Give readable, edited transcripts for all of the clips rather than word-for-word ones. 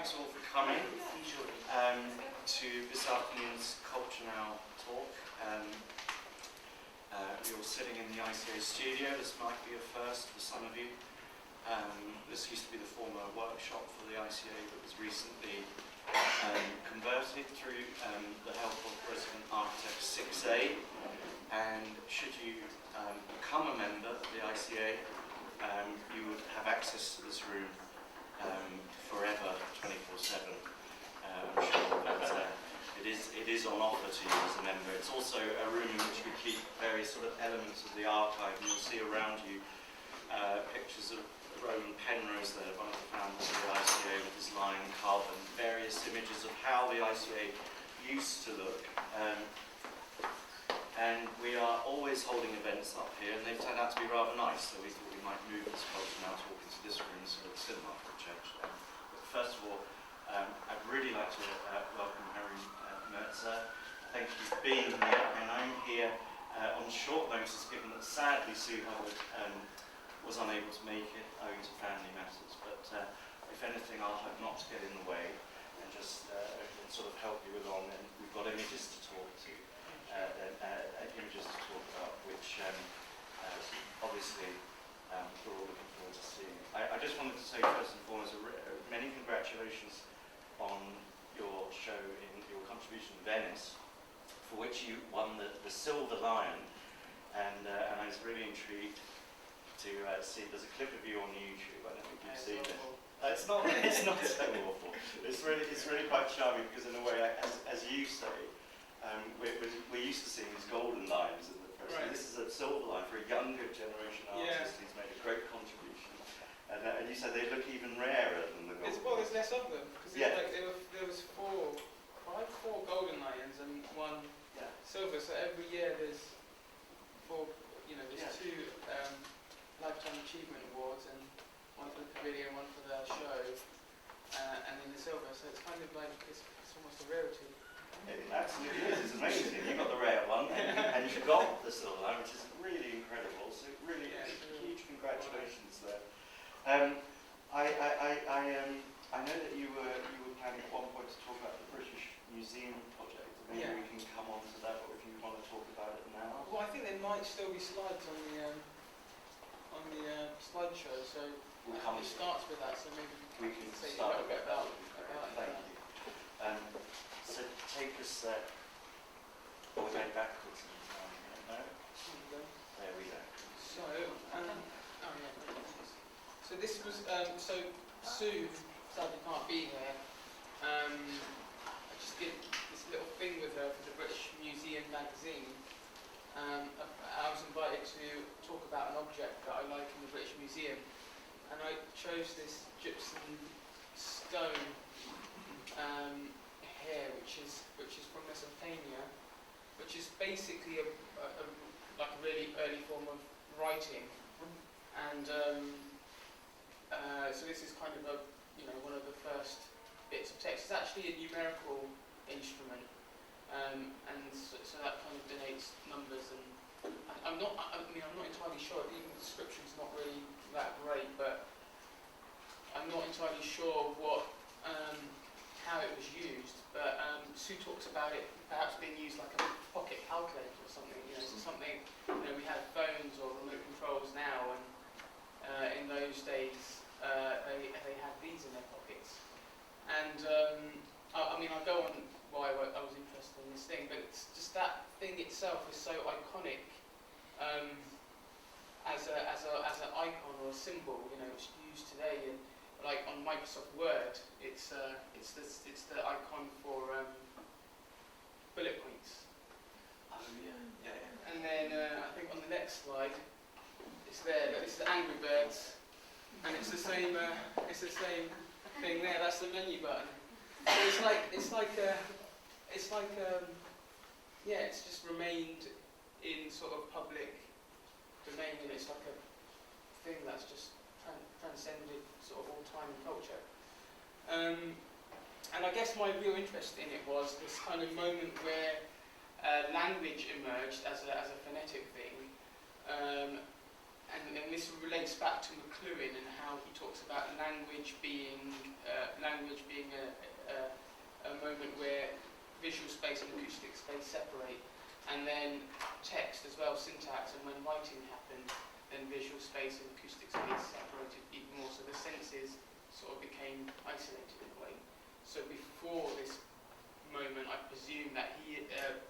thanks all for coming to this afternoon's Culture Now talk. You're sitting in the ICA studio. This might be a first for some of you. This used to be the former workshop for the ICA that was recently converted through the help of Resident Architect 6A. And should you become a member of the ICA, you would have access to this room forever, 24/7. I'm sure that it is on offer to you as a member. It's also a room in which we keep various sort of elements of the archive. And you'll see around you pictures of Roman Penrose there, one of the founders of the ICA, with his line carbon, various images of how the ICA used to look. And we are always holding events up here, and they've turned out to be rather nice, so we thought we might move this Culture Now talk into this room instead of the cinema for a change. But first of all, I'd really like to welcome Haroon Mirza. Thank you for being here, and I'm here on short notice, given that sadly Sue Howard was unable to make it owing to family matters. But if anything, I'll hope not to get in the way and just sort of help you along. And we've got images to talk to. About, which obviously we're all looking forward to seeing. I just wanted to say first and foremost, many congratulations on your show in your contribution to Venice, for which you won the Silver Lion, and I was really intrigued to see. There's a clip of you on YouTube. I don't think you've seen it. It's not so awful. It's really quite charming because in a way, as you say. We're used to seeing these golden lions in the press. Right. This is a silver lion for a younger generation artist who's made a great contribution. And you said they look even rarer than the golden Well, there's less of them. Because there was four golden lions and one silver. So every year there's four, there's two Lifetime Achievement Awards, and one for the pavilion, one for the show, and then the silver. So it's kind of like, it's almost a rarity. It absolutely is. It's amazing. You got the rare one, and you got the silver line, which is really incredible. So really, huge congratulations there. I know that you were planning at one point to talk about the British Museum project. Maybe we can come on to that, or if you want to talk about it now. Well, I think there might still be slides on the slideshow. So it starts with that. So maybe we can say start a bit about Thank you. So take us all the way backwards in time. No? There we go. So, so this was, so Sue sadly can't be here. I just did this little thing with her for the British Museum magazine. I was invited to talk about an object that I like in the British Museum, and I chose this gypsum stone here, which is from Mesopotamia, which is basically like a really early form of writing, and so this is kind of one of the first bits of text. It's actually a numerical instrument, and so that kind of denotes numbers. And I'm not entirely sure. Even the description's not really that great, but I'm not entirely sure how it was used, but Sue talks about it perhaps being used like a pocket calculator or something. So something, we have phones or remote controls now, and in those days they had these in their pockets. And I'll go on why I was interested in this thing, but it's just that thing itself is so iconic as an icon or a symbol. It's used today in. Like on Microsoft Word, it's the icon for bullet points. Oh yeah. And then I think on the next slide, it's there. But this is Angry Birds, and it's the same thing there. That's the menu button. So it's just remained in sort of public domain, and it's like a thing that's just transcended sort of all time and culture. And I guess my real interest in it was this kind of moment where language emerged as a phonetic thing, and and this relates back to McLuhan and how he talks about language being a moment where visual space and acoustic space separate, and then text as well, syntax, and when writing happened, then visual space and acoustic space separated even more, so the senses sort of became isolated in a way. So before this moment, I presume that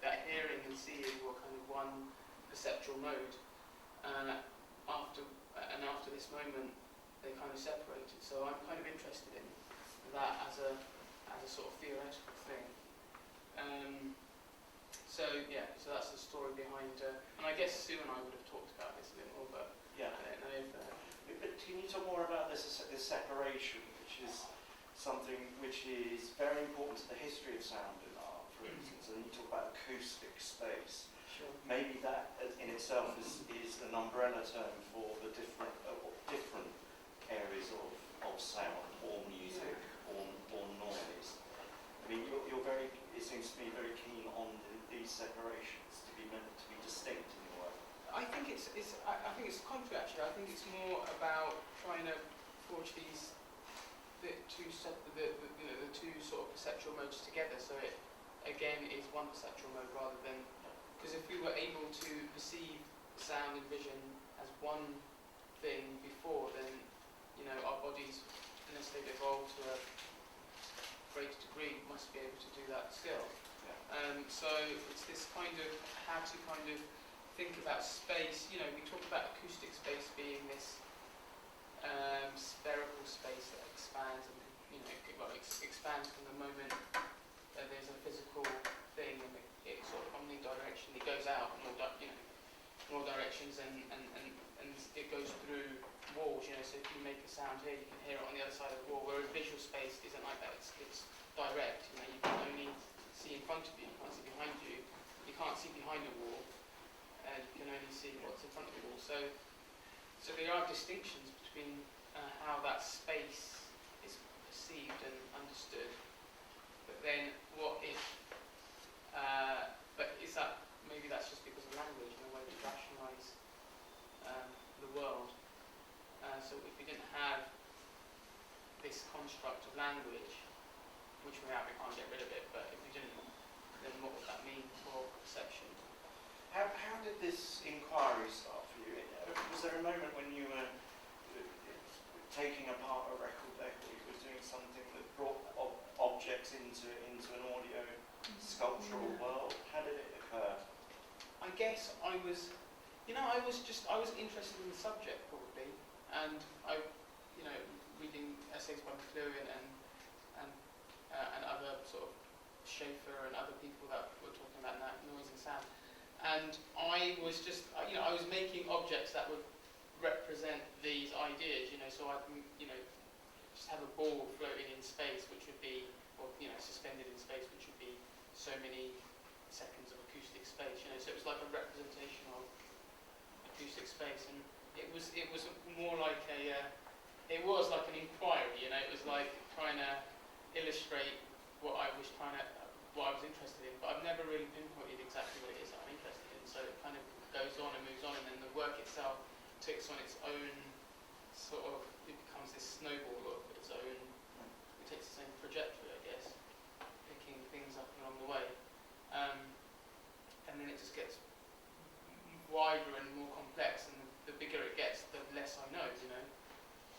that hearing and seeing were kind of one perceptual mode. After this moment, they kind of separated. So I'm kind of interested in that as a sort of theoretical thing. So that's the story behind. And I guess Sue and I would have talked about this a bit more, but Yeah. I don't know if. But can you talk more about this separation, which is something which is very important to the history of sound in art, for instance, and you talk about acoustic space. Sure. Maybe that in itself is an umbrella term for the different areas of sound or music or noise. I mean, you're very, it seems to me, very keen on these separations to be distinct in your work. I think it's contrary actually. I think it's more about trying to forge the two sort of perceptual modes together. So it again is one perceptual mode rather than, because if we were able to perceive sound and vision as one thing before, then our bodies, unless they've evolved to a greater degree, must be able to do that still. Yeah. So it's this kind of how to kind of think about space. We talk about acoustic space being this spherical space that expands and expands from the moment there's a physical thing and it sort of omnidirectionally goes out in all directions and it goes through walls. So if you make a sound here, you can hear it on the other side of the wall. Whereas visual space isn't like that. It's direct. You can only see in front of you. You can't see behind you. You can't see behind a wall. You can only see what's in front of the wall. So there are distinctions between how that space is perceived and understood. But then, what if? But is that maybe that's just because of language and a way to rationalise the world? So if we didn't have this construct of language, which we can't get rid of it. But if we didn't, then what would that mean for perception? How did this inquiry start for you? Was there a moment when you were taking apart a record deck, or you were doing something that brought objects into an audio sculptural world? How did it occur? I guess I was interested in the subject probably, and I, reading essays by McLuhan and other sort of Schaefer and other people that were talking about noise and sound. And I was just, I was making objects that would represent these ideas, so I'd, just have a ball floating in space, which would be, or, suspended in space, which would be so many seconds of acoustic space, so it was like a representation of acoustic space, and it was more like it was like an inquiry, it was like trying to illustrate what I was interested in, but I've never really pinpointed exactly what it is that I'm interested in. So it kind of goes on and moves on, and then the work itself takes on its own sort of, it becomes this snowball of its own. It takes its own trajectory, I guess, picking things up along the way, and then it just gets wider and more complex, and the bigger it gets, the less I know.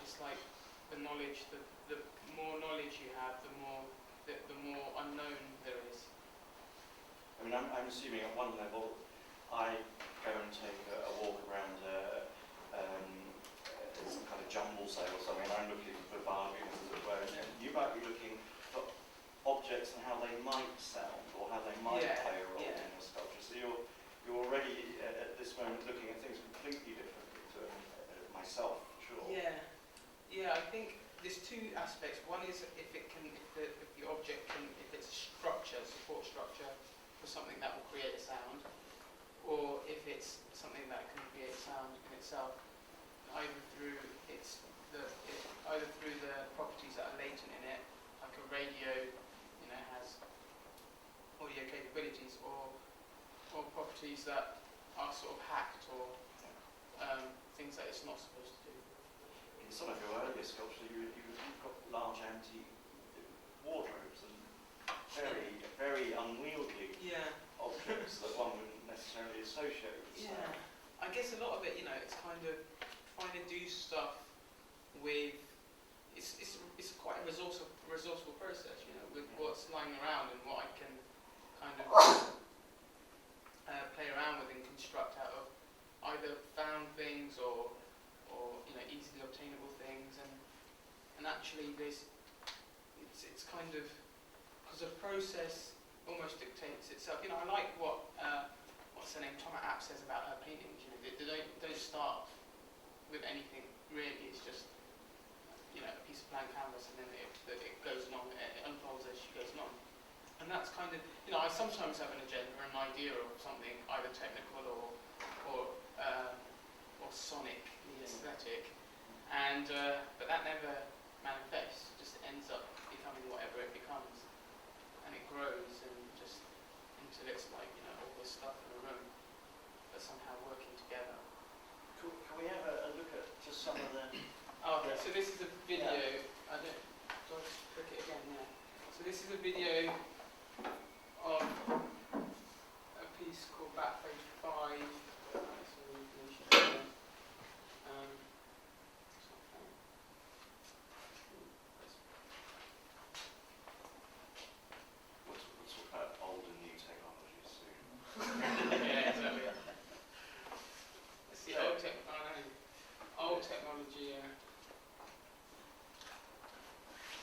It's like the knowledge, the more knowledge you have, the more unknown there is. I mean, I'm assuming at one level, I go and take a walk around some kind of jumble sale or something, and I'm looking for bargains, as it were, and you might be looking for objects and how they might sound, or how they might play a role in a sculpture. So you're already at this moment looking at things completely differently to myself, sure. Yeah. I think there's two aspects. One is if the object if it's a structure, support structure for something that will create a sound, or if it's something that can create sound in itself, either through the properties that are latent in it, like a radio, has audio capabilities, or properties that are sort of hacked, or things that it's not supposed to do. In some of your earlier sculptures, you've got large antique wardrobes and very unwieldy objects that one wouldn't necessarily associate with Yeah, stone. I guess a lot of it, it's kind of trying to do stuff with. It's quite a resourceful process, with what's lying around and what I can kind of play around with and construct out of either found things or easily obtainable things, and actually it's kind of, because the process almost dictates itself. I like what's her name, Thomas App says about her paintings. They don't start with anything really. It's just a piece of blank canvas, and then it goes along. It unfolds as she goes along, and that's kind of I sometimes have an agenda, an idea of something either technical or sonic, the aesthetic, and but that never manifests. It just ends up becoming whatever it becomes, and it grows and just until it's like all this stuff in a room, but somehow working together. Cool. Can we have a look at just some of the? Oh, okay. So this is a video. Do I just click it again? Yeah. So this is a video of a piece called Back Page 5. We'll talk about old and new technologies soon. Yeah, exactly. It's the old technology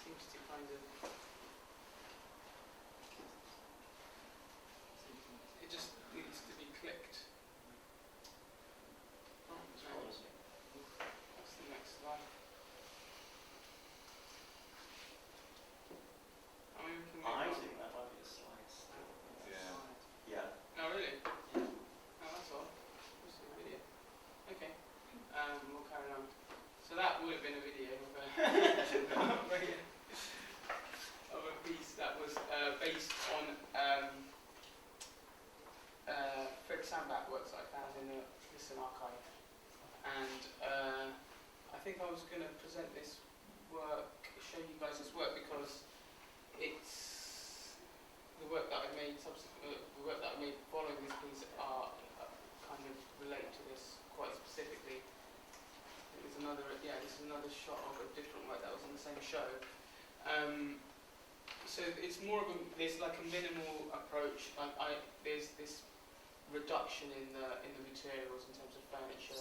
seems to kind of. It just needs to be clicked. Oh, that's the next slide. I think that might be a slide still. Yeah. Oh, really? Oh, that's odd. Let's see a video. Okay. We'll carry on. So that would have been a video of a piece that was based on Fred Sandback works that I found in the Listen archive. And I think I was going to present this work, show you guys this work, because it's the work that I made following this piece are kind of relate to this quite specifically. There's another, this is another shot of a different work that was on the same show. So it's more of there's like a minimal approach. There's this reduction in the materials in terms of furniture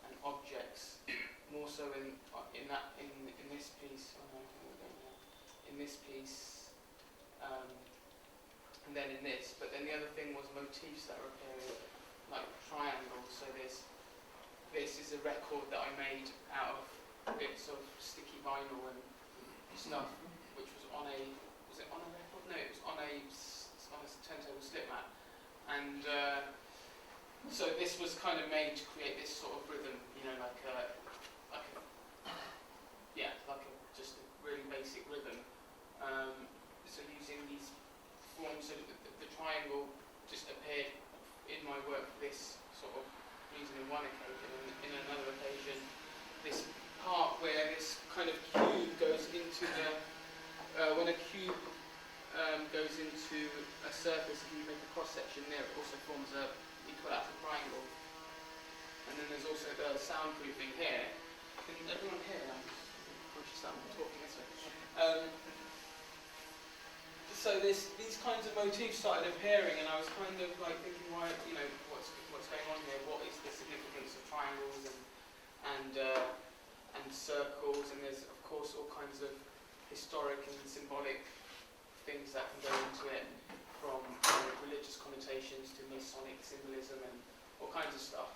and objects, more so in this piece. In this piece, and then in this. But then the other thing was motifs that are appearing, like triangles. So this is a record that I made out of bits of sticky vinyl and stuff, which was on a record? No, it was on a turntable slip mat. And so this was kind of made to create this sort of rhythm, just a really basic rhythm. So using these forms, so the triangle just appeared in my work for this sort of reason in one occasion, and in another occasion, this part where this kind of cube goes into when a cube goes into a surface, if you make a cross section there, it also forms a equilateral triangle. And then there's also the soundproofing here. Can everyone hear? I'm conscious that I'm talking this way. So these kinds of motifs started appearing, and I was kind of like thinking, why, what's going on here? What is the significance of triangles and circles? And there's of course all kinds of historic and symbolic things that can go into it, from religious connotations to Masonic symbolism and all kinds of stuff.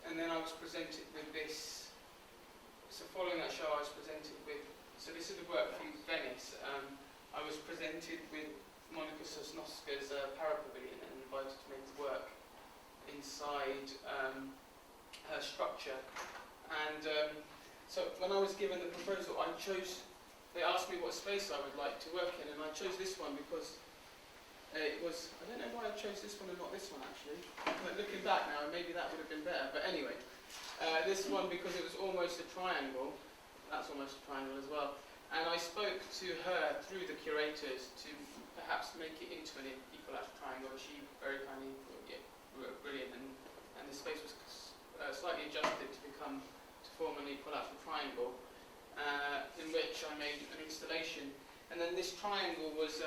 And then I was presented with this. So following that show, I was presented with. So this is the work from Venice. I was presented with Monika Sosnowska's Parapavilion and invited to make work inside her structure. And so when I was given the proposal, they asked me what space I would like to work in, and I chose this one because it was, I don't know why I chose this one and not this one actually, but looking back now, I maybe that would have been better. But anyway, this one, because it was almost a triangle, that's almost a triangle as well. And I spoke to her through the curators to perhaps make it into an equilateral triangle. She very kindly thought, yeah, brilliant. And the space was slightly adjusted to form an equilateral triangle, in which I made an installation. And then this triangle was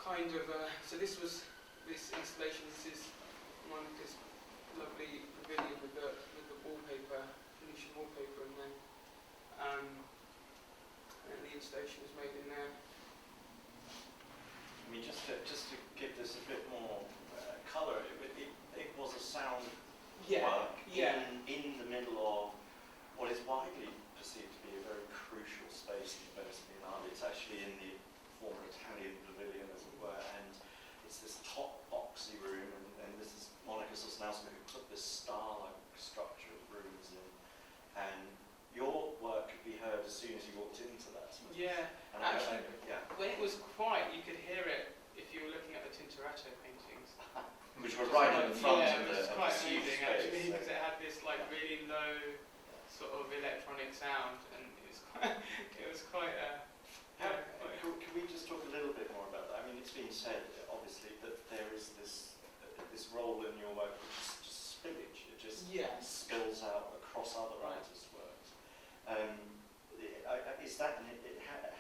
kind of, so this was this installation. This is this lovely pavilion with the wallpaper, Venetian wallpaper, and then the installation was made in there. I mean, just to give this a bit more colour, it was a sound work in the middle of what is widely perceived to be a very crucial space in Venice Biennale. It's actually in the former Italian pavilion, as it were, and it's this top boxy room, and this is Monica Sosnowska who put this star-like structure of rooms in, and your work could be heard as soon as you walked into that. Yeah, and actually, when it was quiet, you could hear it if you were looking at the Tintoretto paintings. Which were right in front of the it was quite amusing space, actually, because it had this like really low sort of electronic sound, and it was quite. Can we just talk a little bit more about that? I mean, it's been said obviously that there is this role in your work which is just spillage. It just spills out across other artists' works. Is that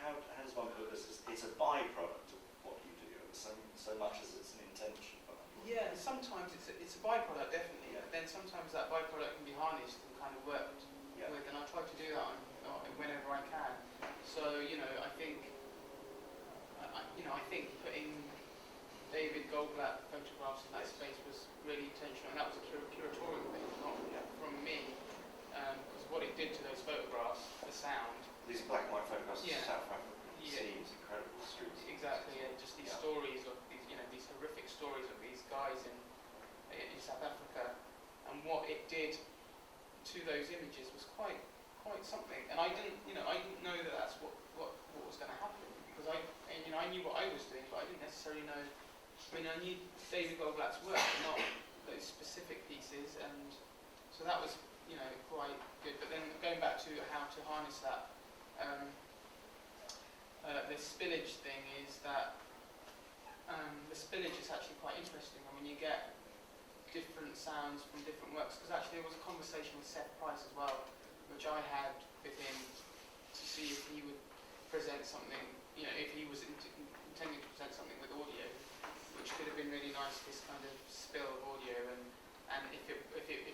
how does one put this? It's a byproduct of what you do, so much as it's an intention. Yeah, sometimes it's a byproduct, definitely. But then sometimes that byproduct can be harnessed and kind of worked with, and I try to do that whenever I can. So I think putting David Goldblatt photographs in that space was really intentional, and that was a curatorial thing, not from me, because what it did to those photographs, the sound. These black and white photographs of South African scenes, incredible streets. Exactly, and just these stories of these horrific stories of these guys in South Africa, and what it did to those images was quite something. And I didn't know that that's what was going to happen, because I knew what I was doing, but I didn't necessarily know. I mean, I knew David Goldblatt's work, but not those specific pieces, and so that was quite good. But then going back to how to harness that. The spillage thing is that the spillage is actually quite interesting. I mean, you get different sounds from different works, because actually there was a conversation with Seth Price as well, which I had with him to see if he would present something, if he was intending to present something with audio, which could have been really nice, this kind of spill of audio, and if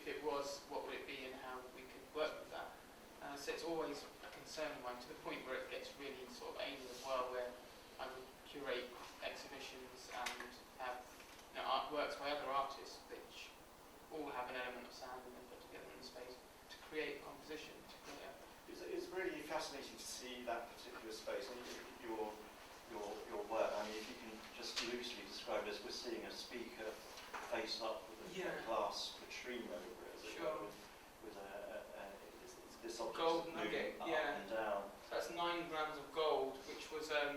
it was, what would it be and how we could work with that. So it's always a concern of mine, to the point where it gets really sort of anal as well, where I would curate exhibitions and have artworks by other artists which all have an element of sound and then put together in the space to create a composition. It's really fascinating to see that particular space. I mean, your work. I mean, if you can just loosely describe it as we're seeing a speaker face up with a glass vitrine over it, as it were, with this object gold moving nugget, up and down. So that's 9 grams of gold, which was so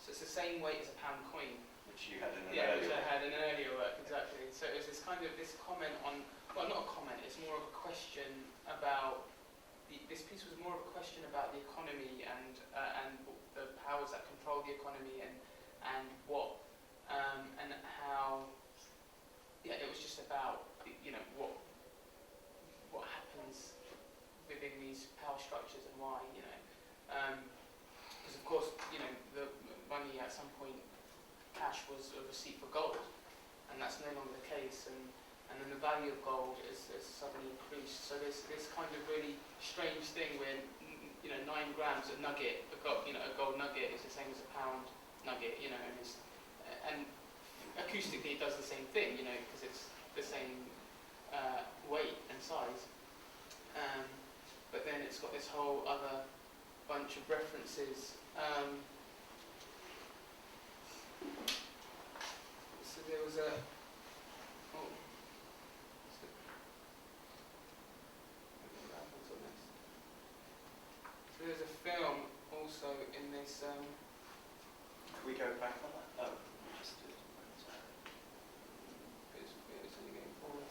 it's the same weight as a pound coin. Which you had in an earlier earlier which I had in an earlier work, exactly. So it was this kind of comment on, well, not a comment, it's more of a question about, this piece was more of a question about the economy and the powers that control the economy and what, and how, it was just about, what happens within these power structures and why, because of course, the money at some point, cash was a receipt for gold, and that's no longer the case, and then the value of gold is suddenly increased. So there's this kind of really strange thing where 9 grams of nugget, a gold nugget is the same as a pound nugget, and acoustically it does the same thing, because it's the same weight and size, but then it's got this whole other bunch of references. So there was a so there's a film also in this. Can we go back on that? Oh, we just did. It's only going forward.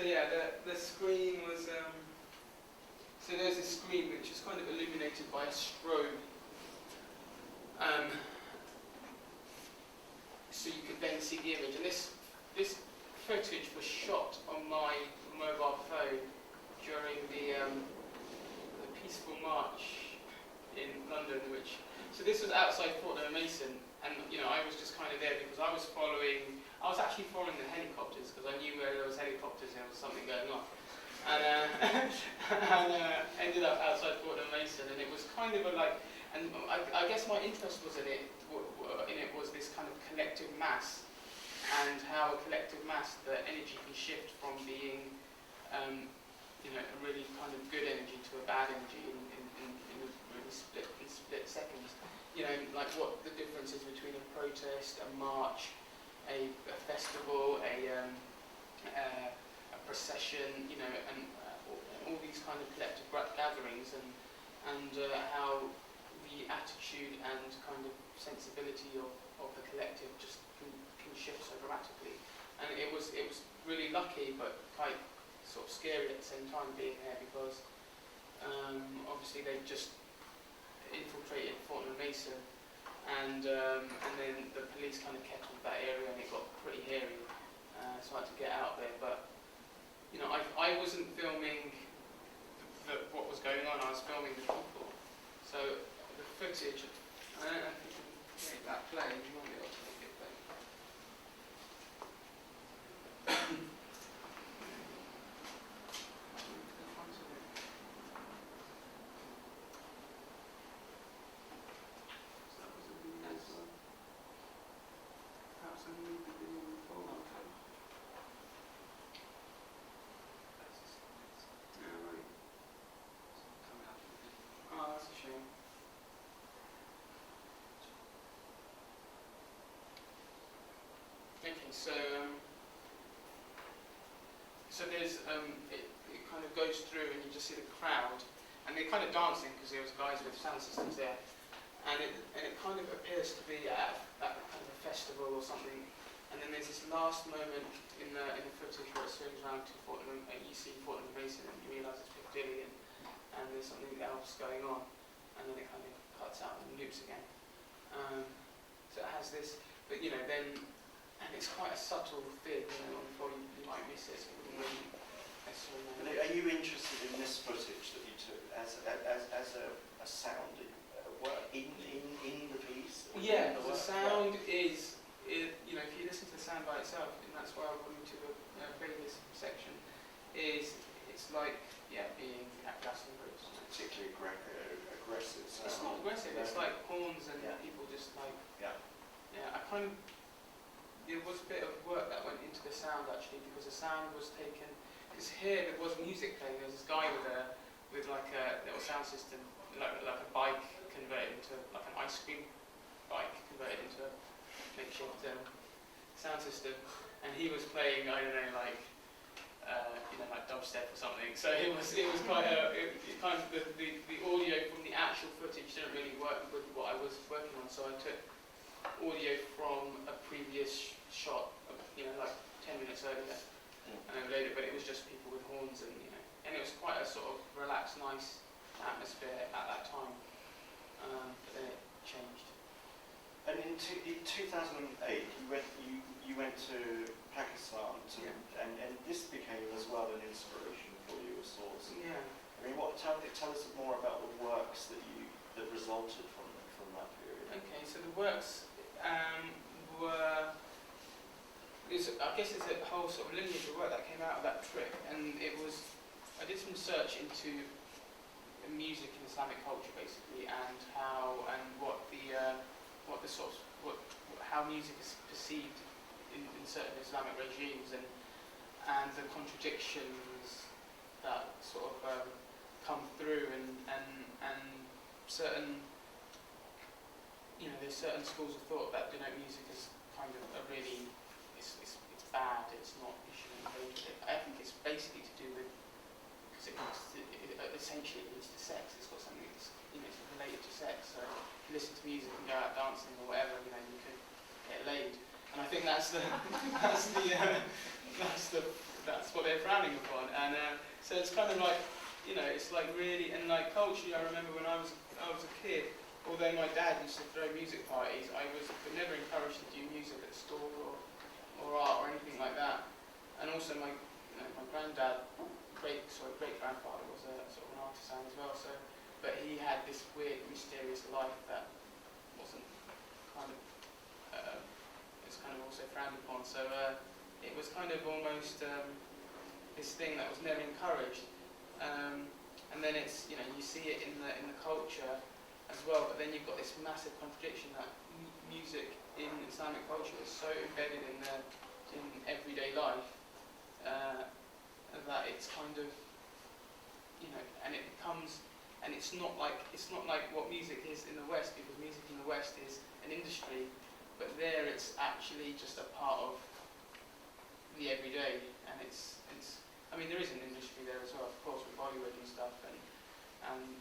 yeah, the screen was, so there's a screen which is kind of illuminated by a strobe. So you could then see the image, and this footage was shot on my mobile phone during the peaceful march in London, so this was outside Fortnum and Mason, and I was just kind of there because I was actually following the helicopters because I knew where there was helicopters and there was something going on, and ended up outside Fortnum and Mason, and it was kind of and I guess my interest was in it was this kind of collective mass, and how a collective mass, the energy can shift from being a really kind of good energy to a bad energy in a really split seconds. Like what the difference is between a protest, a march, a festival, a procession, and all these kind of collective gatherings, and how the attitude and kind of sensibility of the collective just can shift so dramatically. And it was really lucky, but quite sort of scary at the same time being there, because obviously they just infiltrated Fortnum and Mason, and then the police kind of kept on that area, and it got pretty hairy. So I had to get out there, but I wasn't filming what was going on. I was filming the people. So the footage, I don't know if you can make that play. You might be able to make it play. Perhaps I need the video before. Yeah, right. Oh, that's a shame. Okay, so there's it kind of goes through, and you just see the crowd, and they're kind of dancing because there was guys with sound systems there, and it kind of appears to be at that kind of a festival or something. And then there's this last moment in the footage where it swings around to Fortnum, you see Fortnum and Mason, and you realise it's Piccadilly, and there's something else going on, and then it kind of cuts out and loops again. So it has this, but then, and it's quite a subtle thing, before you might miss it. So you wouldn't really necessarily know. But are you interested in this footage that you took as a sound work in the piece? Yeah, the sound is, if you listen to the sound by itself, and that's why I brought you to the previous section, it's like being at Glastonbury. Particularly aggressive sound. It's not aggressive. It's like horns and people just like. Yeah. There was a bit of work that went into the sound actually, because the sound was taken. Because here there was music playing. There was this guy with like a little sound system, like a bike converted into like an ice cream bike converted into a makeshift sound system, and he was playing, I don't know, like dubstep or something. So it was quite the audio from the actual footage didn't really work with what I was working on. So I took audio from a previous shot, like 10 minutes earlier, and I played it, but it was just people with horns, and and it was quite a sort of relaxed, nice atmosphere at that time. But then it changed. And in 2008, you went to Pakistan, and this became as well an inspiration for you of sorts. Yeah. I mean, tell us more about the works that resulted from that period. Okay, so the works I guess it's a whole sort of lineage of work that came out of that trip, and I did some research into music in Islamic culture basically, and how and how music is perceived in certain Islamic regimes, and the contradictions that sort of come through, and certain there's certain schools of thought that denote music as kind of a really it's bad, it's not, you shouldn't engage with it. I think it's basically to do with, because it essentially leads to sex. It's got something that's it's related to sex. So if you listen to music and go out dancing or whatever, you can get laid. And I think that's the that's what they're frowning upon. And so it's kind of like, you know, it's like really, and like culturally, I remember when I was a kid, although my dad used to throw music parties, I was never encouraged to do music at school or art or anything like that. And also my granddad, great grandfather was a sort of an artisan as well. So, but he had this weird, mysterious life that wasn't kind of, it's kind of also frowned upon. So it was kind of almost this thing that was never encouraged. And then it's, you know, you see it in the culture as well, but then you've got this massive contradiction that music in Islamic culture is so embedded in everyday life that it's kind of, you know, and it becomes, and it's not like what music is in the West, because music in the West is an industry, but there it's actually just a part of the everyday, and it's. I mean, there is an industry there as well, of course, with Bollywood and stuff, and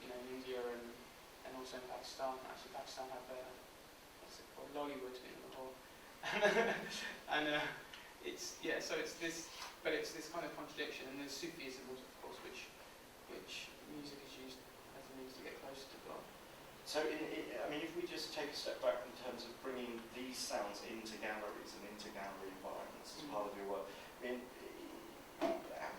you know, in India and also in Pakistan. Actually, Pakistan have what's it called, Lollywood in Lahore, and it's so it's this, but it's this kind of contradiction. And there's Sufism, of course, which music is used as a means to get closer to God. So, I mean, if we just take a step back in terms of bringing these sounds into galleries and into gallery environments as part of your work, I mean,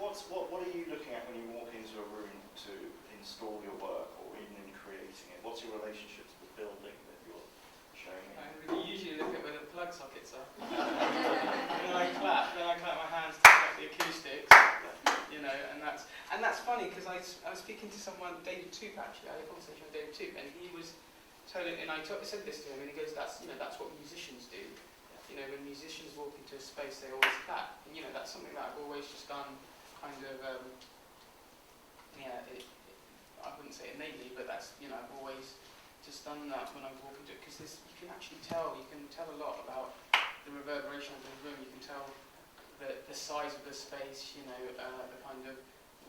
what are you looking at when you walk into a room to install your work, or even in creating it? What's your relationship to the building that you're showing me? I usually look at where the plug sockets are. Then I clap my hands to get the acoustics, you know, and that's funny, because I was speaking to someone, David Toop actually. I had a conversation with David Toop, and he was telling, and I said this to him, and he goes, that's what musicians do. You know, when musicians walk into a space, they always clap. And, you know, that's something that I've always just done, kind of, I wouldn't say innately, but that's, you know, I've always just done that when I walk into it, because you can actually tell, a lot about the reverberation of the room. You can tell the size of the space, you know, the kind of,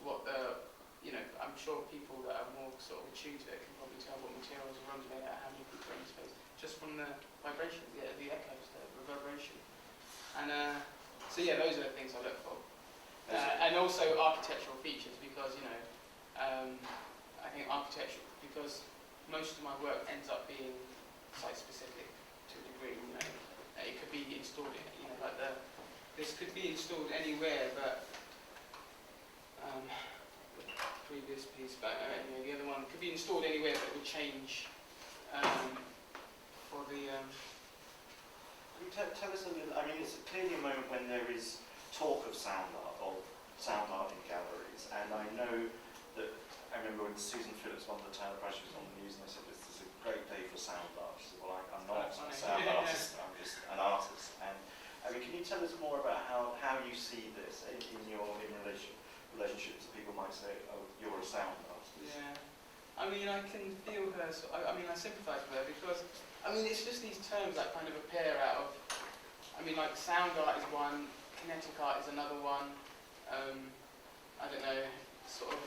what the, you know, I'm sure people that are more sort of attuned to it can probably tell what materials are under there, how many people are in the space, just from the vibration, the echoes, the reverberation. And so yeah, those are the things I look for. And also architectural features, because, you know, I think architecture, because most of my work ends up being site-specific to a degree, you know. It could be installed, you know, like this could be installed anywhere, but the previous piece, but you know, the other one could be installed anywhere, but it would change for the. Tell us a little. I mean, it's clearly a moment when there is talk of sound art in galleries, and I know that. I remember when Susan Phillips won the Turner Prize, she was on the news, and I said, "This is a great day for sound art." She said, "Well, I'm not a sound artist. I'm just an artist." And I mean, can you tell us more about how you see this in relationships that people might say, "Oh, you're a sound artist"? Yeah. I mean, I can feel her. I mean, I sympathise with her, because I mean, it's just these terms that kind of appear out of. I mean, like sound art is one, kinetic art is another one. I don't know, sort of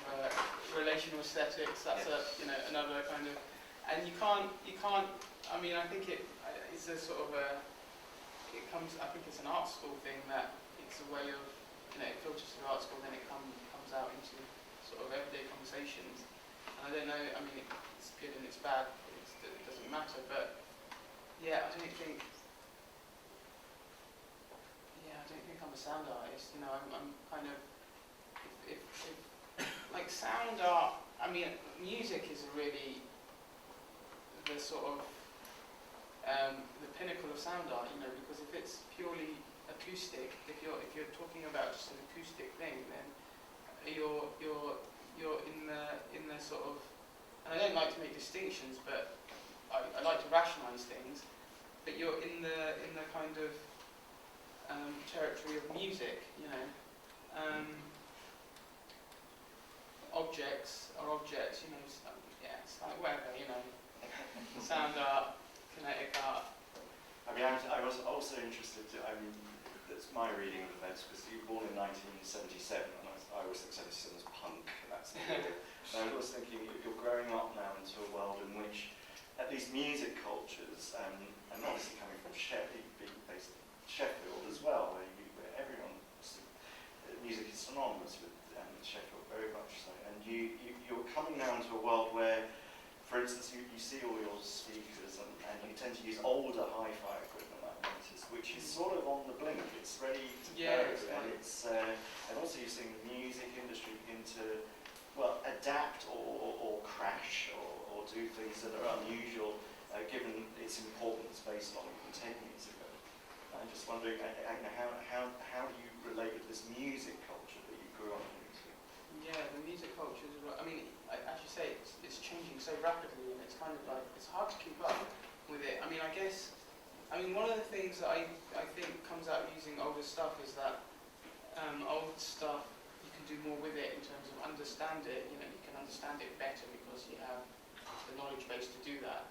relational aesthetics. That's another kind of. And you can't. I mean, I think it's a sort of a. It comes. I think it's an art school thing, that it's a way of. You know, it filters through art school, then it comes out into sort of everyday conversations. I don't know, I mean, it's good and it's bad, it doesn't matter, but yeah, I don't think I'm a sound artist, you know. I'm kind of, if like sound art, I mean, music is really the sort of, the pinnacle of sound art, you know, because if it's purely acoustic, if you're talking about just an acoustic thing, then you're in the sort of, and I don't like to make distinctions, but I like to rationalise things. But you're in the kind of territory of music, you know. Objects are objects, you know. It's like whatever, you know. Sound art, kinetic art. I mean, I was also interested. That's my reading of events, because you were born in 1977, and I always think 77 is punk. That's the year. And I was thinking, if you're growing up now into a world in which, at least music cultures, and obviously coming from Sheffield, being based in Sheffield as well, where everyone, music tend to use older hi-fi equipment, I've noticed, which is sort of on the blink. It's ready to Yeah, go, and also you're seeing the music industry begin to, well, adapt or crash or do things that are unusual, given its importance based on even 10 years ago. I'm just wondering, how do you relate with this music culture that you grew up into? Yeah, the music culture is, I mean, as you say, it's changing so rapidly, and it's kind of like, it's hard to keep up with it. I mean, one of the things that I think comes out using older stuff is that old stuff, you can do more with it in terms of understand it. You know, you can understand it better because you have the knowledge base to do that.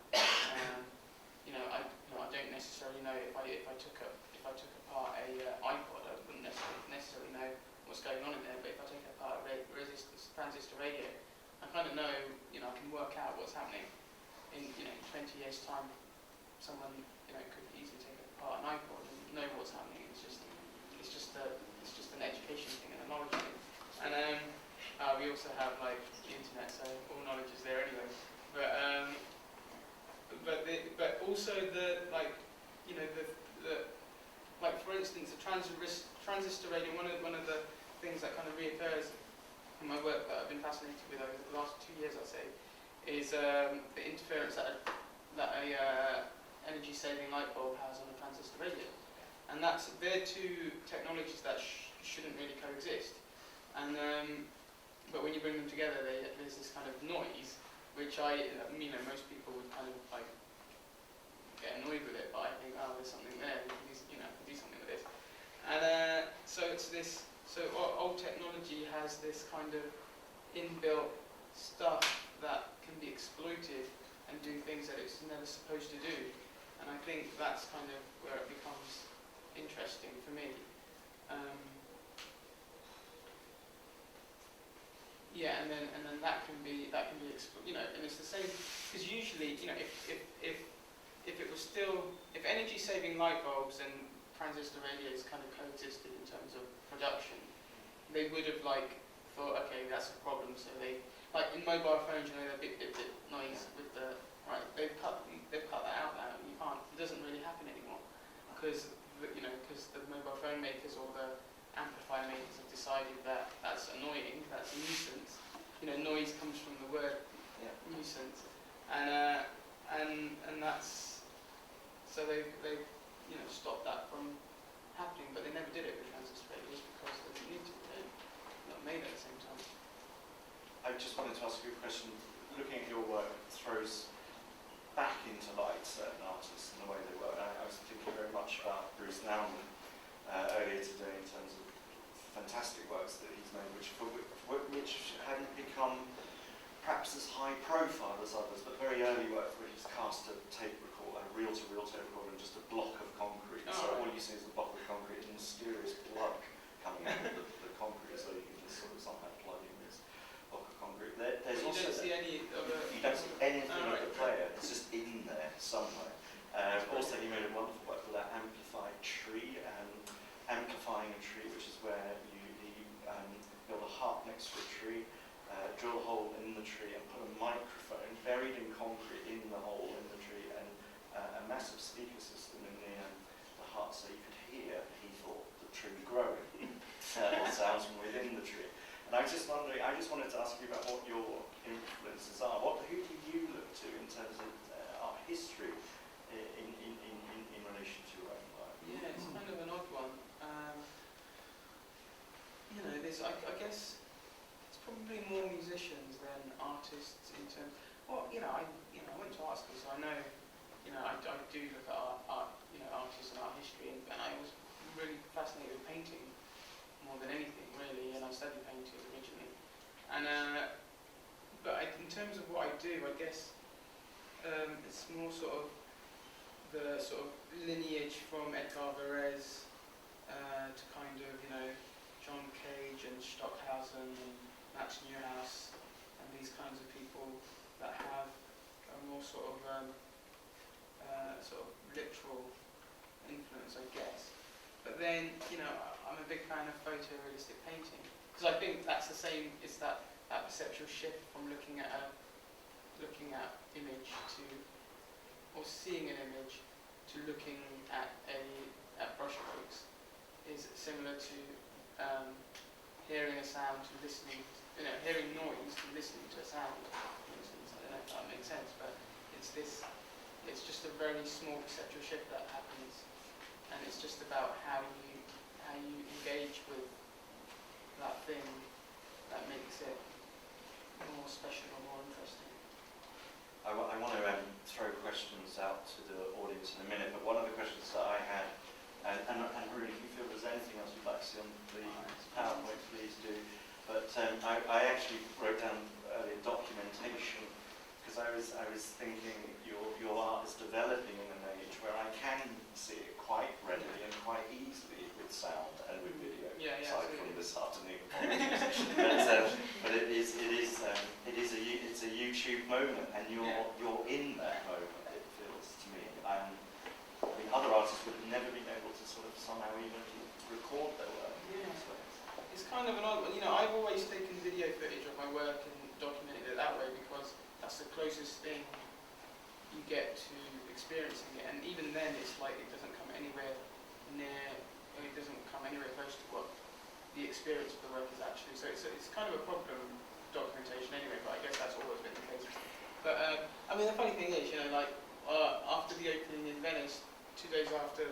I don't necessarily know if I took apart a iPod, I wouldn't necessarily know what's going on in there. But if I take apart a transistor radio, I kind of know. I can work out what's happening. In 20 years' time, someone could easily take apart an iPod and know what's happening. It's just an education thing and a knowledge thing. And we also have like the internet, so all knowledge is there anyway. But also for instance, the transistor radio. One of the things that kind of reoccurs in my work that I've been fascinated with over the last 2 years, I'd say, is the interference that a energy-saving light bulb has on a transistor radio, and they're two technologies that shouldn't really coexist. And but when you bring them together, there's this kind of noise, which most people would kind of like get annoyed with it, but I think, there's something there. We can do something with this. And so old technology has this kind of inbuilt stuff that can be exploited and do things that it's never supposed to do. And I think that's kind of where it becomes interesting for me. And then that can be and it's the same, because usually, if energy-saving light bulbs and transistor radios kind of coexisted in terms of production, they would have thought, okay, that's a problem. So they, in mobile phones, the bit noise with the they've cut that out now. You can't. It doesn't really happen anymore because the mobile phone makers or the amplifier makers have decided that that's annoying. That's a nuisance. Noise comes from the word nuisance, and that's so they've stopped that from happening. But they never did it with transistor radios because they didn't need to. They're not made at the same time. I just wanted to ask you a question. Looking at your work throws back into light certain artists and the way they work. I was thinking very much about Bruce Nauman earlier today in terms of fantastic works that he's made, which hadn't become perhaps as high profile as others, but very early work where he's cast a reel-to-reel tape recorder and just a block of concrete. So all you see is a block of concrete and mysterious blood coming out of the concrete, so you can just sort of somehow plug in this block of concrete. There's you also don't see any of the... You don't see anything of the player. It's just in there somewhere. Also, he made a wonderful work with that amplified tree, amplifying a tree, which is where you build a heart next to a tree, drill a hole in the tree, and put a microphone buried in concrete in the hole in the tree, and a massive speaker system in the heart, so you could hear. He thought the tree growing, or sounds from within the tree. And I just wanted to ask you about what your influences are. Who do you look to in terms of art history in relation to your own work? Yeah, it's kind of an odd one. I guess it's probably more musicians than artists in terms. Well, I went to art school, so I know. I do look at art, artists and art history, and I was really fascinated with painting more than anything, really. And I studied painting originally. But in terms of what I do, I guess it's more sort of the lineage from Edgar Varese to kind of John Cage and Stockhausen and Max Neuhaus and these kinds of people that have a more sort of literal influence, I guess. But then I'm a big fan of photorealistic painting because I think that's the same. It's that perceptual shift from looking at image to or seeing an image to looking at brushstrokes is similar to hearing a sound to listening, hearing noise to listening to a sound, for instance. I don't know if that makes sense, but it's just a very small perceptual shift that happens, and it's just about how you engage with that thing that makes it more special or more interesting. I want to throw questions out to the audience in a minute, but one of the questions that I had, and Haroon, if you feel there's anything else you'd like to see on the PowerPoint, please do. But I actually wrote down earlier documentation, because I was thinking your art is developing in an age where I can see it quite readily and quite easily with sound and with video. Aside from this afternoon, but it's a YouTube moment, and you're in that moment. It feels to me. I mean, other artists would have never been able to sort of somehow even record their work. It's kind of an odd one. I've always taken video footage of my work and documented it that way because that's the closest thing you get to experiencing it. And even then, it's like it doesn't come anywhere near. It doesn't come anywhere close to what the experience of the work is actually. So it's kind of a problem, documentation anyway, but I guess that's always been the case. But I mean, the funny thing is, after the opening in Venice, 2 days after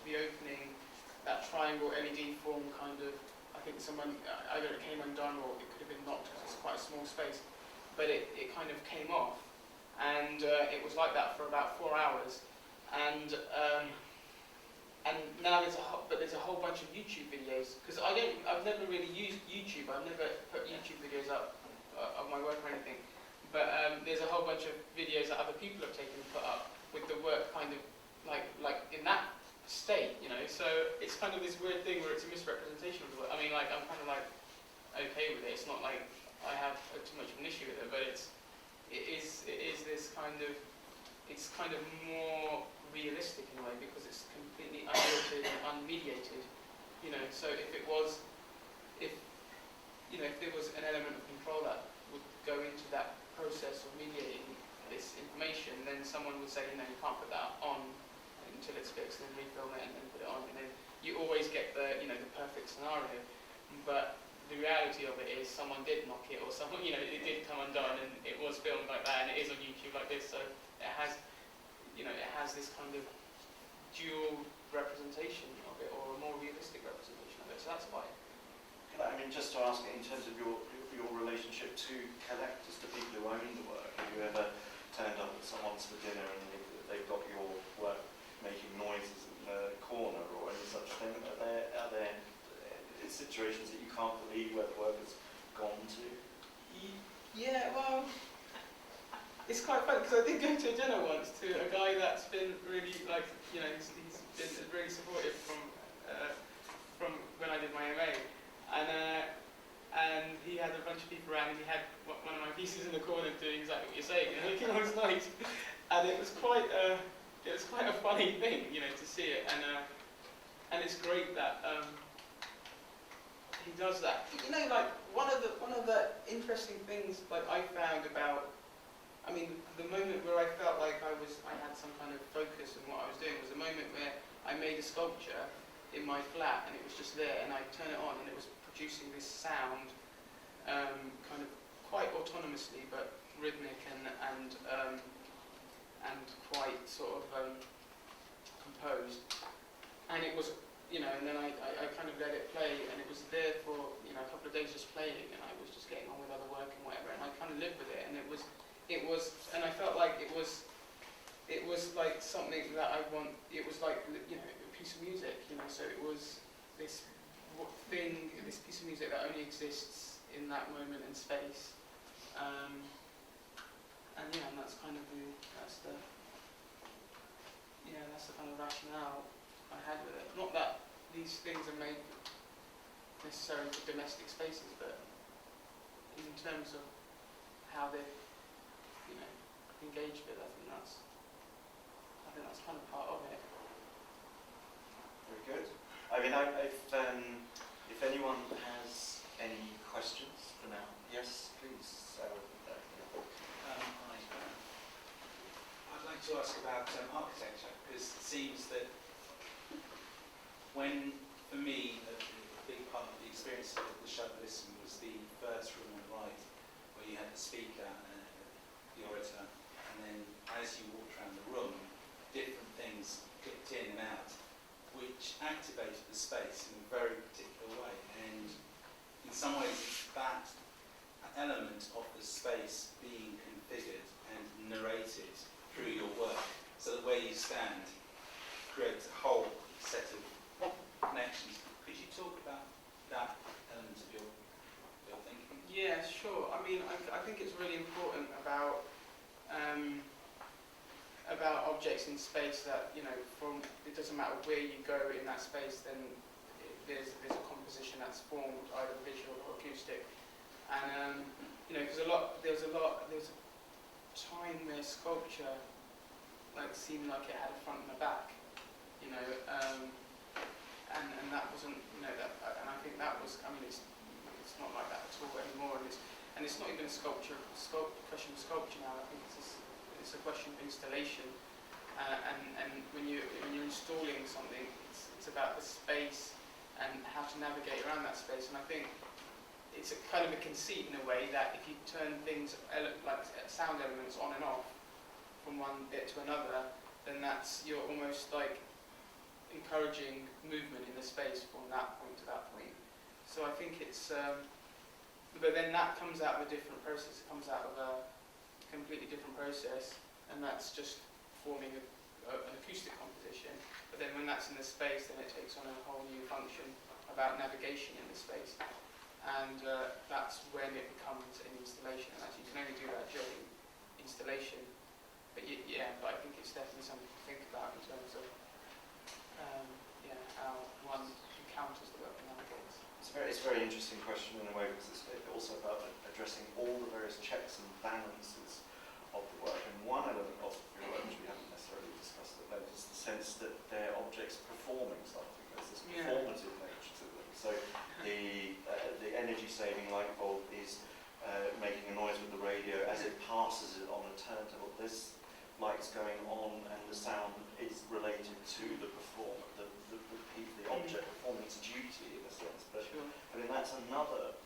the opening, that triangle LED form kind of, I think either it came undone or it could have been knocked because it's quite a small space, but it kind of came off, and it was like that for about 4 hours, and now there's a whole bunch of YouTube videos, because I've never really used YouTube. I've never put YouTube videos up of my work or anything, but there's a whole bunch of videos that other people have taken and put up with the work kind of like in that state, So it's kind of this weird thing where it's a misrepresentation of the work. I mean, I'm kind of okay with it. It's not like I have too much of an issue with it, but it is this kind of, it's kind of more realistic in a way because it's completely unedited and unmediated, So if there was an element of control that would go into that process of mediating this information, then someone would say, you can't put that on until it's fixed, and then refilm it and then put it on, and then you always get the perfect scenario. But the reality of it is someone did knock it, or someone it did come undone, and it was filmed like that, and it is on YouTube like this, so it has this kind of dual representation of it, or a more realistic representation of it. So that's fine. Just to ask, in terms of your relationship to collectors, to people who own the work, have you ever turned up at someone's for dinner and they've got your work making noises in the corner or any such thing? Are there situations that you can't believe where the work has gone to? Yeah, well, it's quite funny because I did go to a dinner once to a guy that's been really he's been really supportive from when I did my MA, and he had a bunch of people around, and he had one of my pieces in the corner doing exactly what you're saying, looking on his night, and it was quite a funny thing, to see it, and it's great that he does that. One of the interesting things I found about, the moment where I felt like I had some kind of focus in what I was doing was the moment where I made a sculpture in my flat and it was just there, and I turn it on and it was producing this sound, kind of quite autonomously but rhythmic and quite sort of composed, and it was and then I kind of let it play, and it was there for a couple of days just playing, and I was just getting on with other work and whatever, and I kind of lived with it, and it was, and I felt like it was like something that I want. It was like a piece of music, So it was this thing, this piece of music that only exists in that moment in space, and that's kind of that's the kind of rationale I had with it. Not that these things are made necessarily for domestic spaces, but in terms of how they're, engaged with, I think that's kind of part of it. Very good. If anyone has any questions for now, yes, please. I'd like wanted to ask about architecture, because it seems that when, for me, a big part of the experience of the show Listen was the first room on the right, where you had the speaker, the orator, and then as you walked around the room, different things clicked in and out, which activated the space in a very particular way. And in some ways, it's that element of the space being configured and narrated through your work, so that where you stand creates a whole set of connections. Could you talk about that element of your thinking? Yeah, sure. I mean, I think it's really important about objects in space that, you know, it doesn't matter where you go in that space, then there's a composition that's formed, either visual or acoustic. And you know, because there was a time where sculpture seemed like it had a front and a back, you know, and that wasn't, you know, that, and I think that was, I mean, it's not like that at all anymore, and it's not even a question of sculpture now. I think it's a question of installation, and when you're installing something, it's about the space and how to navigate around that space. And I think it's a kind of a conceit in a way that if you turn things like sound elements on and off from one bit to another, then you're almost like encouraging movement in the space from that point to that point. So I think it's, but then that comes out of a different process. It comes out of a completely different process, and that's just forming an acoustic composition. But then when that's in the space, then it takes on a whole new function about navigation in the space. And that's when it becomes an installation. And actually, you can only do that during installation. But but I think it's definitely something to think about in terms of how one encounters the work and navigates. It's a very interesting question in a way, because it's also about addressing all the various checks and balances of the work. And one element of your work, which we haven't necessarily discussed at length, is the sense that they're objects performing something. There's this performative nature to them. So the energy-saving light bulb is making a noise with the radio as it passes it on a turntable. There's lights going on, and the sound is related to the performer, the object performing its duty in a sense. But Sure. I mean, that's another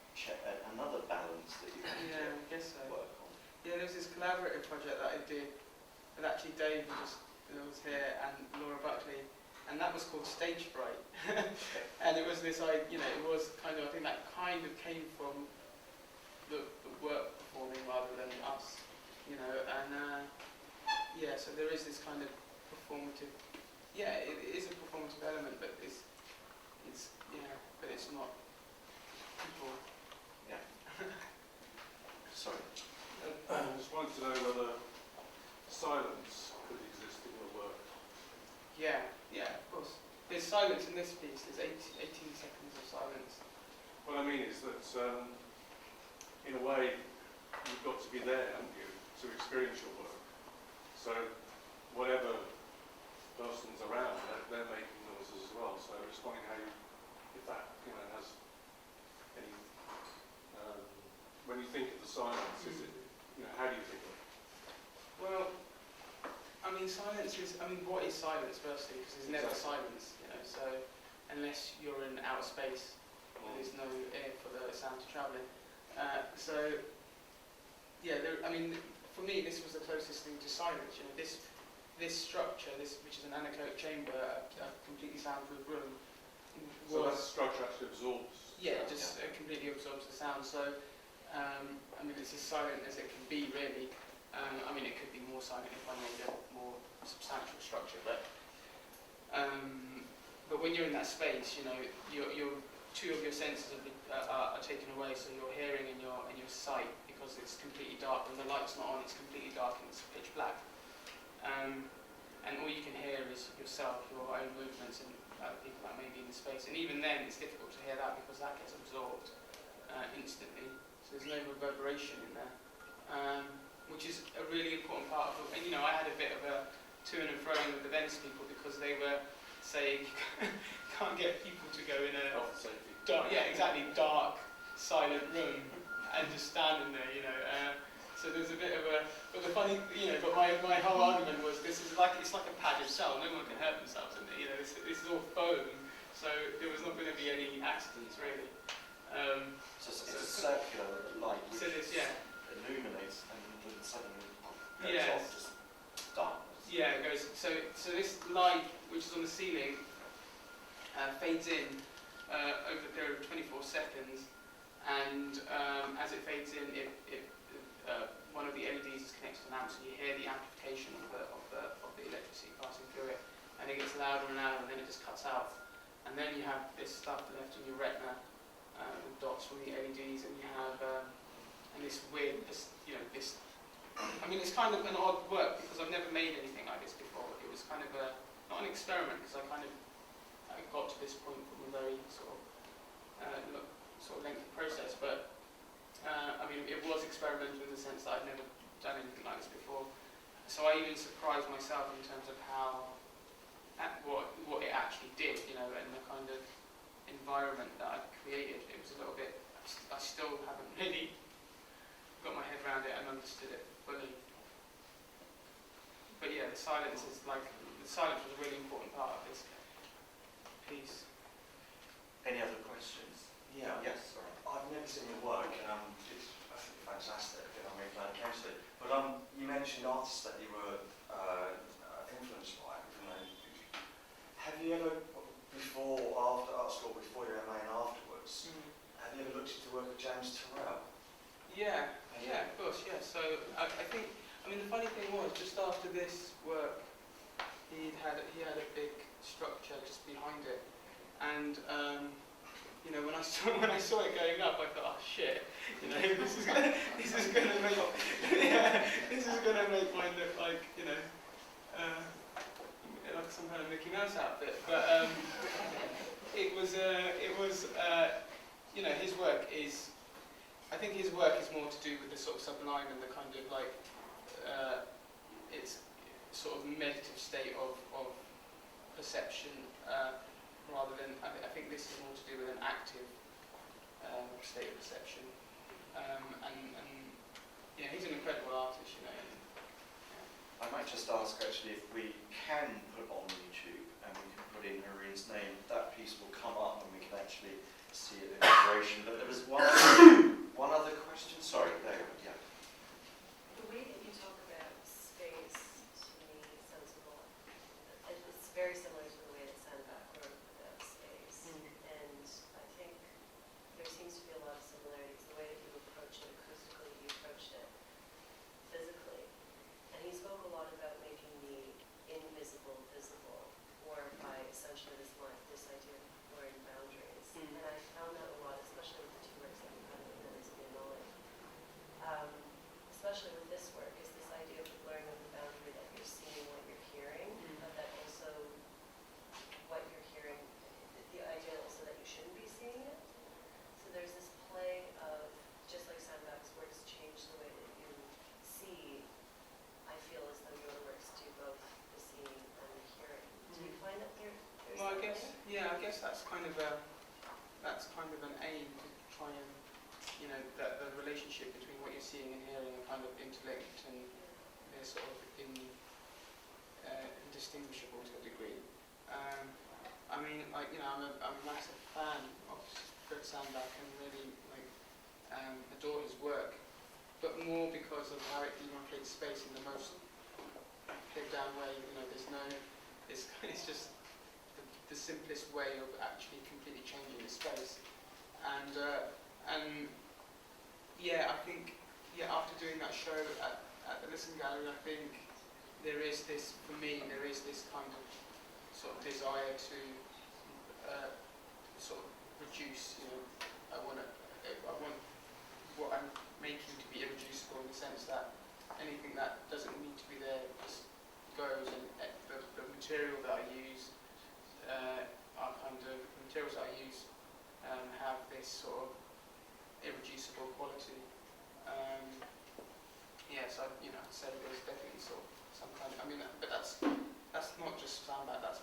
another balance that you have I guess so. to work on. Yeah, there was this collaborative project that I did with actually Dave, who was here, and Laura Buckley, and that was called Stage Fright. And it was this, you know, it was kind of, I think that kind of came from the work performing rather than us, you know, and so there is this kind of performative, it is a performative element, but it's not people. Yeah. Sorry. I just wanted to know whether silence could exist in your work. Yeah, of course. There's silence in this piece. There's 18 seconds of silence. What I mean is that, in a way, you've got to be there, haven't you, to experience your work. So, whatever person's around, they're making noises as well. So, it's wondering how if that, has any. When you think of the silence, is it, how do you think of it? Well, I mean, silence is. I mean, what is silence firstly? Because there's never silence, So, unless you're in outer space, there's no air for the sound to travel in. For me, this was the closest thing to silence. This structure, which is an anechoic chamber, a completely soundproof room. So that structure actually absorbs. Yeah, it completely absorbs the sound. So, it's as silent as it can be, really. It could be more silent if I made a more substantial structure, but when you're in that space, your two of your senses are taken away. So your hearing and your sight, because it's completely dark. When the light's not on, it's completely dark and it's pitch black. And all you can hear is yourself, your own movements, and people that may be in the space. And even then, it's difficult to hear that because that gets absorbed instantly. So there's no reverberation in there, which is a really important part of it. And I had a bit of a to and froing with the Venice people because they were saying you can't get people to go in a dark, silent room and just standing there, So there's a bit of a, but the funny, but my whole argument was it's like a padded cell. No one can hurt themselves in it. This is all foam, so there was not going to be any accidents really. So it's a circular light which So illuminates and then suddenly goes Yes. off, just darkness. Yeah, it goes. So this light, which is on the ceiling, fades in over the period of 24 seconds, and as it fades in, one of the LEDs is connected to an amp, so you hear the amplification of the electricity passing through it, and it gets louder and louder, and then it just cuts out, and then you have this stuff left in your retina with dots from the LEDs, and you have and this weird, this. I mean, it's kind of an odd work because I've never made anything like this before. It was kind of not an experiment because I got to this point from a very sort of lengthy process. But I mean, it was experimental in the sense that I'd never done anything like this before. So I even surprised myself in terms of what it actually did, and the kind of environment that I created. It was a little bit. I still haven't really got my head around it and understood it fully. But yeah, the silence was a really important part of this piece. Any other questions? Yeah. Yes, sorry. I've never seen your work, and it's absolutely fantastic, and I'm really glad it came to it. But you mentioned artists that you were influenced by. Have you ever, before, after art school, before your MA and afterwards, have you ever looked at the work of James Turrell? Yeah, of course, yeah. So I think, the funny thing was, just after this work, he had a big structure just behind it, and when I saw it going up, I thought, oh shit, this is gonna make mine look like like some kind of Mickey Mouse outfit. But his work is. I think his work is more to do with the sort of sublime and the kind of it's sort of meditative state of perception rather than, I think this is more to do with an active state of perception. He's an incredible artist, I might just ask actually if we can put on YouTube and we can put in Haroon's name, that piece will come up and we can actually see it in operation. But there was one other question. Sorry, there you go. Yeah. The way that you talk about space, to me, sounds it's very similar to the way that Sandbach wrote about space. And I think there seems to be a lot of similarities. The way that you approached it acoustically, you approached it physically. And he spoke a lot about making the invisible visible, or by essentially this idea of blurring boundaries. And I found that a lot, especially with the two works that we had in the knowledge. Especially with this work, is this idea of the blurring of the boundary that you're seeing what you're hearing, but that also what you're hearing, the idea also that you shouldn't be seeing it. So there's this play of, just like Sandbach's works change the way that you see, I feel as though your works do both the seeing and the hearing. Do you find that there's well, I guess that's kind of an aim to try and that the relationship between what you're seeing and hearing are kind of interlinked and they're sort of indistinguishable to a degree. I'm a massive fan of Fred Sandbach and really adore his work, but more because of how it demarcates space in the most pinned down way. It's just the simplest way of actually completely changing the space. I think after doing that show at the Listen Gallery, I think there is this kind of sort of desire to sort of reduce. I want what I'm making to be irreducible in the sense that anything that doesn't need to be there just goes, and the material that I use have this sort of irreducible quality. So I'd say there's definitely sort of some kind of, but that's not just Sandbach, that's